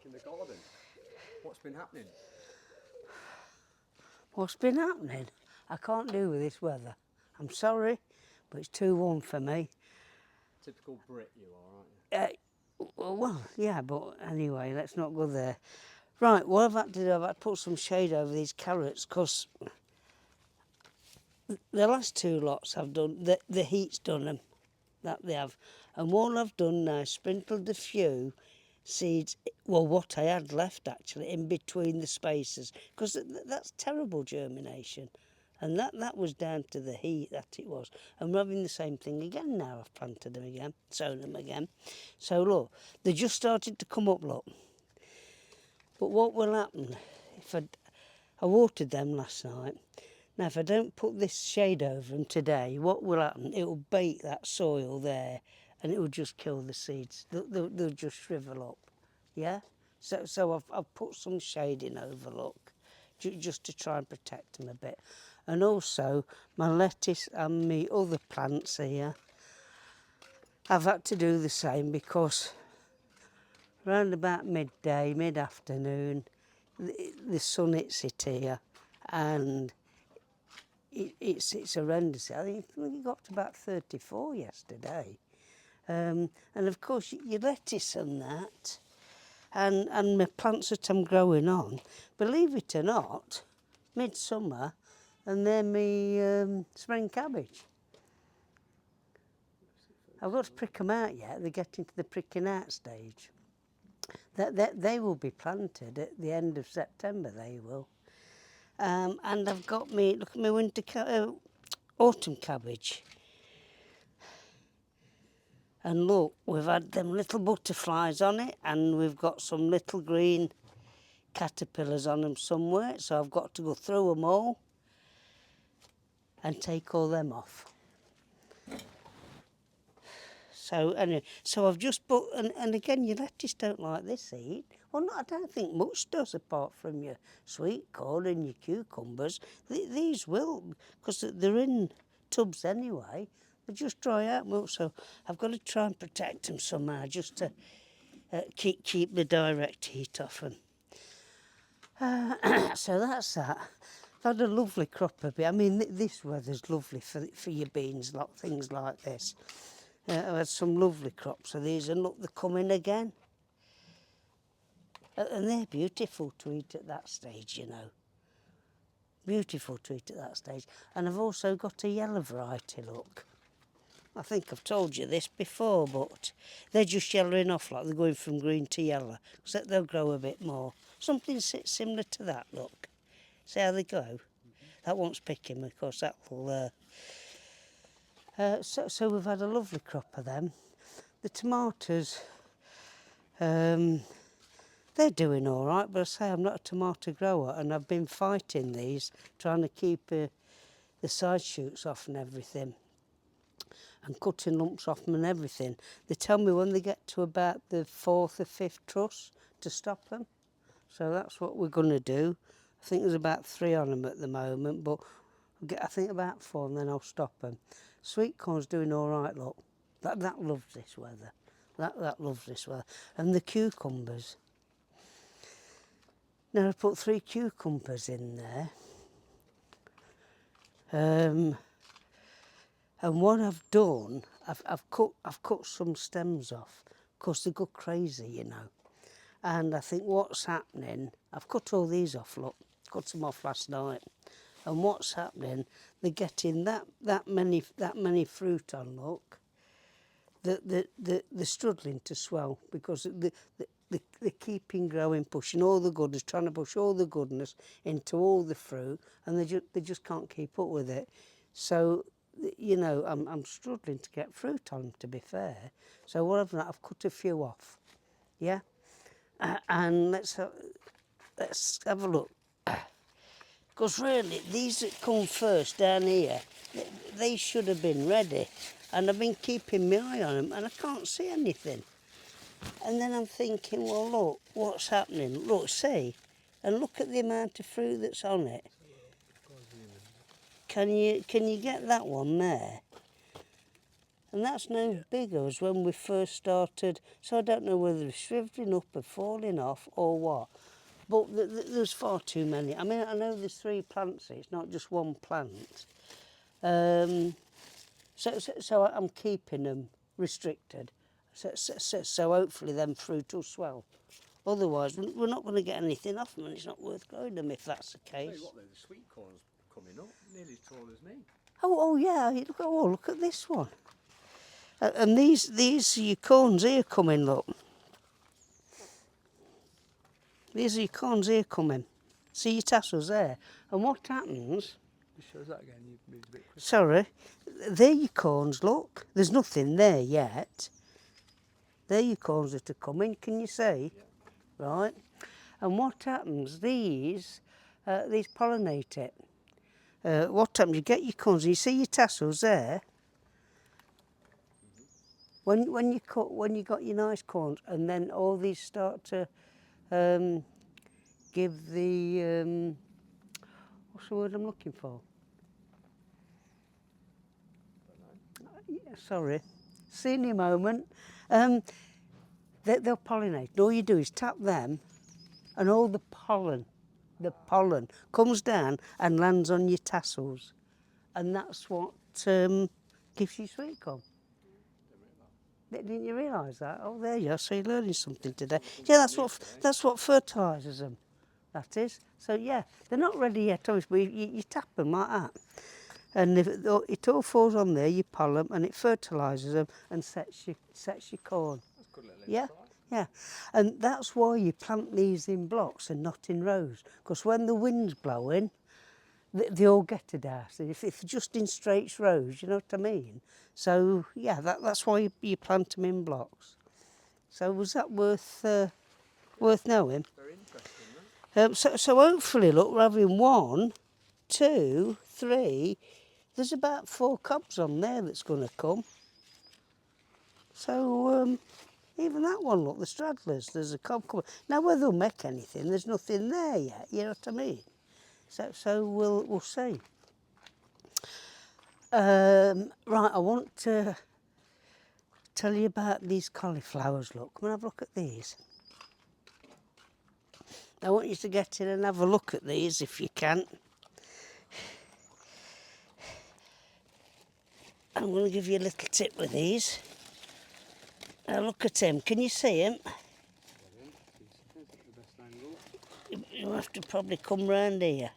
in the garden. What's been happening? What's been happening? I can't do with this weather. I'm sorry, but it's too warm for me. Typical Brit you are, aren't you? Well, yeah, but anyway, let's not go there. Right, what I've had to do, I've had to put some shade over these carrots because the last two lots I've done, the heat's done them, that they have. And what I've done now, sprinkled a few seeds, well, what I had left actually, in between the spaces, because that's terrible germination. And that was down to the heat, that it was. And we're having the same thing again now. I've planted them again, sown them again. So look, they just started to come up, look. But what will happen, if I watered them last night. Now, if I don't put this shade over them today, what will happen? It will bake that soil there and it will just kill the seeds. They'll just shrivel up, yeah? So I've put some shading over, look, just to try and protect them a bit. And also, my lettuce and my other plants here, I've had to do the same because around about midday, mid-afternoon, the sun hits it here and it's horrendous. I think we got to about 34 yesterday. And of course, your lettuce and that, and my plants that I'm growing on, believe it or not, midsummer, and then my spring cabbage. I've got to prick them out yet. They're getting to the pricking out stage. They will be planted at the end of September, they will. And I've got me, look at my autumn cabbage. And look, we've had them little butterflies on it and we've got some little green caterpillars on them somewhere. So I've got to go through them all and take all them off. So anyway, so I've just put, and again, your lettuce don't like this heat. Well, no, I don't think much does apart from your sweet corn and your cucumbers. These will, because they're in tubs anyway. They just dry out more, so I've got to try and protect them somehow just to keep the direct heat off them. So that's that. I've had a lovely crop of it. I mean, this weather's lovely for your beans, things like this. I've had some lovely crops of these, and look, they're coming again. And they're beautiful to eat at that stage, you know. Beautiful to eat at that stage. And I've also got a yellow variety, look. I think I've told you this before, but they're just yellowing off, like they're going from green to yellow, because they'll grow a bit more. Something similar to that, look. See how they go? That wants picking, because that will... So we've had a lovely crop of them. The tomatoes, they're doing all right, but I say I'm not a tomato grower, and I've been fighting these, trying to keep the side shoots off and everything, and cutting lumps off them and everything. They tell me when they get to about the 4th or 5th truss to stop them. So that's what we're going to do. I think there's about 3 on them at the moment, but I'll get, I think about 4 and then I'll stop them. Sweet corn's doing all right, look. That loves this weather. That loves this weather. And the cucumbers. Now I put 3 cucumbers in there. And what I've done, I've cut some stems off because they go crazy, you know. And I think what's happening, I've cut all these off, look, cut them off last night. And what's happening, they're getting that many fruit on, look, that they're struggling to swell because they're keeping growing, pushing all the goodness, trying to push all the goodness into all the fruit, and they just can't keep up with it. So, you know, I'm struggling to get fruit on them, to be fair. So what I've done, I've cut a few off, yeah? And let's have a look. Because really, these that come first down here, they should have been ready. And I've been keeping my eye on them and I can't see anything. And then I'm thinking, well, look, what's happening? Look, see, and look at the amount of fruit that's on it. Can you get that one there? And that's no bigger as when we first started. So I don't know whether they're shrivelling up or falling off or what. But there's far too many. I mean, I know there's 3 plants here. It's not just one plant. So I'm keeping them restricted. So hopefully them fruit will swell. Otherwise, we're not going to get anything off them, and it's not worth growing them if that's the Tell case. you what, though, the sweet corn's coming up, nearly as tall as me. Oh yeah, look at this one. And these are your corns here coming, look. These are your corns here coming. See your tassels there. And what happens... Just shows that again, you've moved a bit quicker. Sorry. They're your corns, look. There's nothing there yet. They're your corns that are coming, can you see? Yeah. Right. And what happens, these pollinate it. What happens, you get your corns, you see your tassels there. When you got your nice corns, and then all these start to give the what's the word I'm looking for? Yeah, sorry, senior moment. They'll pollinate. And all you do is tap them, and all the pollen comes down and lands on your tassels, and that's what gives you sweet corn. Didn't you realise that? Oh, there you are. So you're learning something today. Yeah, that's what fertilises them. That is. So yeah, they're not ready yet, obviously. But you tap them like that, and if it all falls on there, you pull them, and it fertilises them and sets your corn. That's a good little Yeah, insight. yeah, and that's why you plant these in blocks and not in rows. Because when the wind's blowing, they all get to dust. If it's just in straight rows, you know what I mean? So, yeah, that's why you plant them in blocks. So was that worth knowing? Very interesting, So hopefully, look, we're having 1, 2, 3. There's about 4 cobs on there that's going to come. So even that one, look, the stragglers, there's a cob coming. Now, whether they'll make anything, there's nothing there yet, you know what I mean? So we'll see. Right, I want to tell you about these cauliflowers, look. Come and have a look at these. I want you to get in and have a look at these if you can. I'm going to give you a little tip with these. Now look at him. Can you see him? You'll have to probably come round here.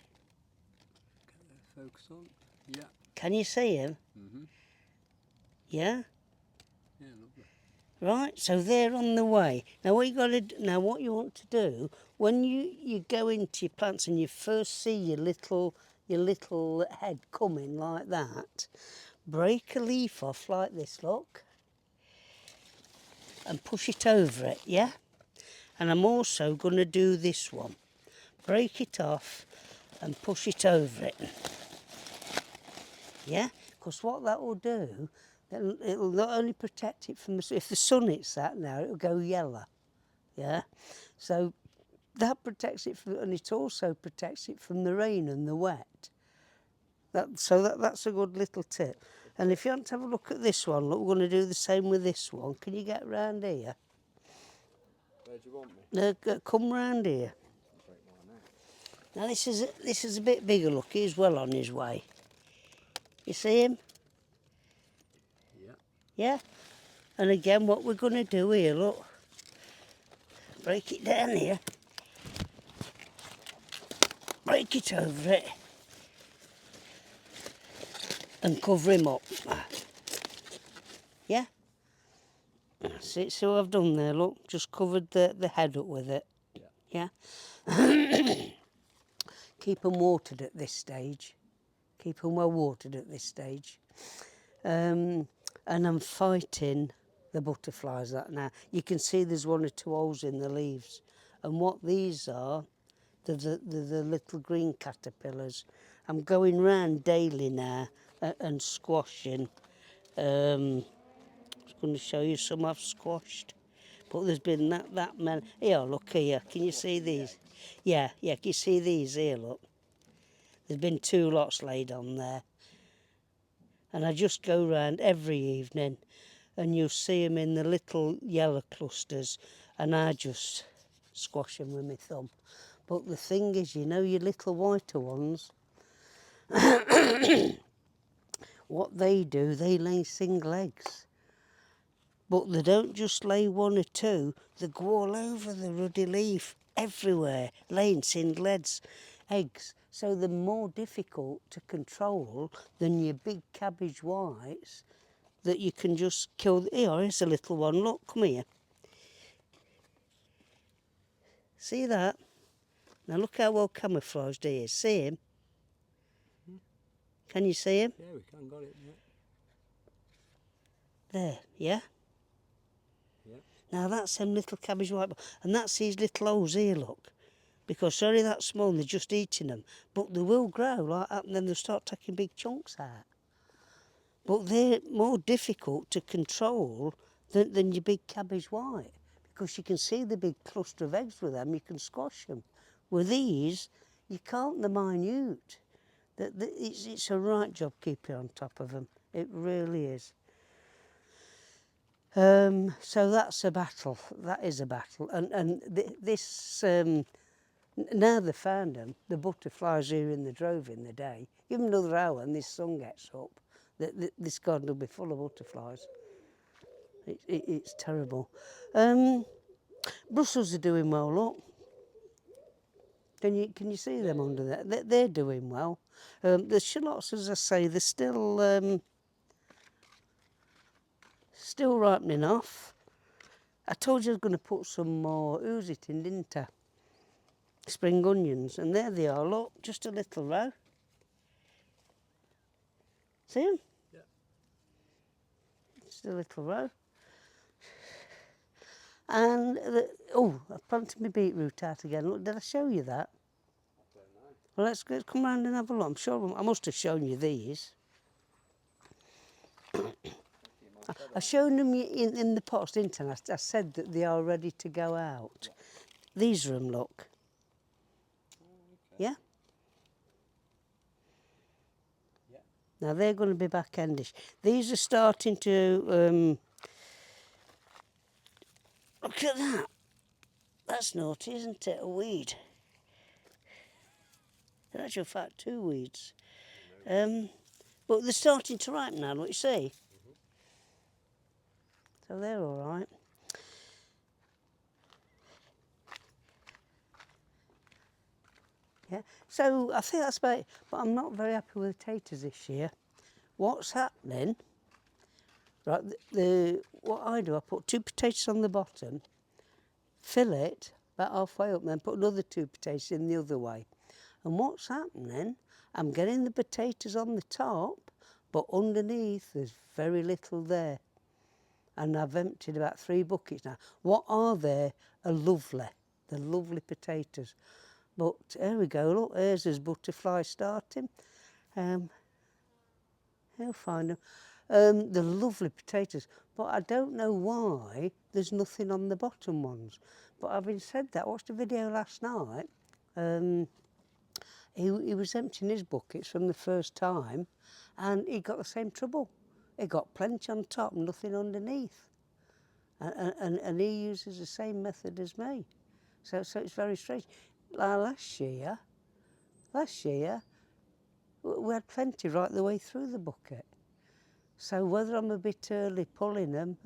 Get the focus on. Yeah. Can you see him? Yeah? Yeah, lovely. Right, so they're on the way. Now what you want to do, when you go into your plants and you first see your little head coming like that, break a leaf off like this, look, and push it over it, yeah? And I'm also going to do this one. Break it off and push it over it. Yeah? Because what that will do, it'll not only protect it from if the sun hits that now, it'll go yellow. Yeah? So that protects it and it also protects it from the rain and the wet. That's a good little tip. And if you want to have a look at this one, look, we're going to do the same with this one. Can you get round here? Where do you want me? No, come round here. Now this is a bit bigger, look, he's well on his way. You see him? Yeah. Yeah? And again, what we're going to do here, look, break it down here, break it over it, and cover him up. Yeah? See what I've done there, look, just covered the head up with it. Yeah? Keep them watered at this stage. Keep them well watered at this stage. And I'm fighting the butterflies that now. You can see there's 1 or 2 holes in the leaves. And what these are, they're the little green caterpillars. I'm going round daily now and squashing. I was going to show you some I've squashed. But there's been that many. Here, look here. Can you see these? Yeah, can you see these here, look? There's been 2 lots laid on there. And I just go round every evening and you'll see them in the little yellow clusters and I just squash them with my thumb. But the thing is, you know, your little whiter ones, what they do, they lay single eggs. But they don't just lay one or two, they go all over the ruddy leaf, everywhere, laying single eggs. So they're more difficult to control than your big cabbage whites that you can just kill. Here, here's a little one, look, come here. See that? Now look how well camouflaged he is. See him? Can you see him? Yeah, we can, got it, yeah. There, yeah? Yeah. Now that's them little cabbage white, and that's these little holes here, look. Because they're only that small and they're just eating them. But they will grow like that and then they'll start taking big chunks out. But they're more difficult to control than your big cabbage white. Because you can see the big cluster of eggs with them, you can squash them. With these, you can't, they're minute. It's a right job keeping on top of them. It really is. So that's a battle. That is a battle. And this, now they've found them, the butterflies here in the drove in the day, give them another hour and this sun gets up, this garden will be full of butterflies. It's terrible. Brussels are doing well, look. Can you see them under there? They're doing well. The shallots, as I say, they're still ripening off. I told you I was going to put some more ooze it in, didn't I? Spring onions, and there they are, look, just a little row. See them? Yeah. Just a little row. And, I've planted my beetroot out again. Look, did I show you that? I don't know. Well, let's come round and have a look. I'm sure I must have shown you these. I've shown them in the pots, didn't I? I said that they are ready to go out. Yeah. These are them, look. Oh, okay. Yeah? Yeah. Now they're going to be back-endish. These are starting to... look at that. That's naughty, isn't it? A weed. In actual fact, two weeds. But they're starting to ripen now, look, you see? So they're all right. Yeah, so I think that's about it. But I'm not very happy with the taters this year. What's happening, right, what I do, I put 2 potatoes on the bottom, fill it about halfway up, and then put another 2 potatoes in the other way. And what's happening, I'm getting the potatoes on the top, but underneath there's very little there. And I've emptied about 3 buckets now. What are there are lovely. They're lovely potatoes. But there we go, look, there's his butterfly starting. He'll find them. They're lovely potatoes, but I don't know why there's nothing on the bottom ones. But having said that, I watched a video last night. He was emptying his buckets from the first time and he got the same trouble. He got plenty on top, nothing underneath. And he uses the same method as me. So it's very strange. Last year, we had plenty right the way through the bucket. So whether I'm a bit early pulling them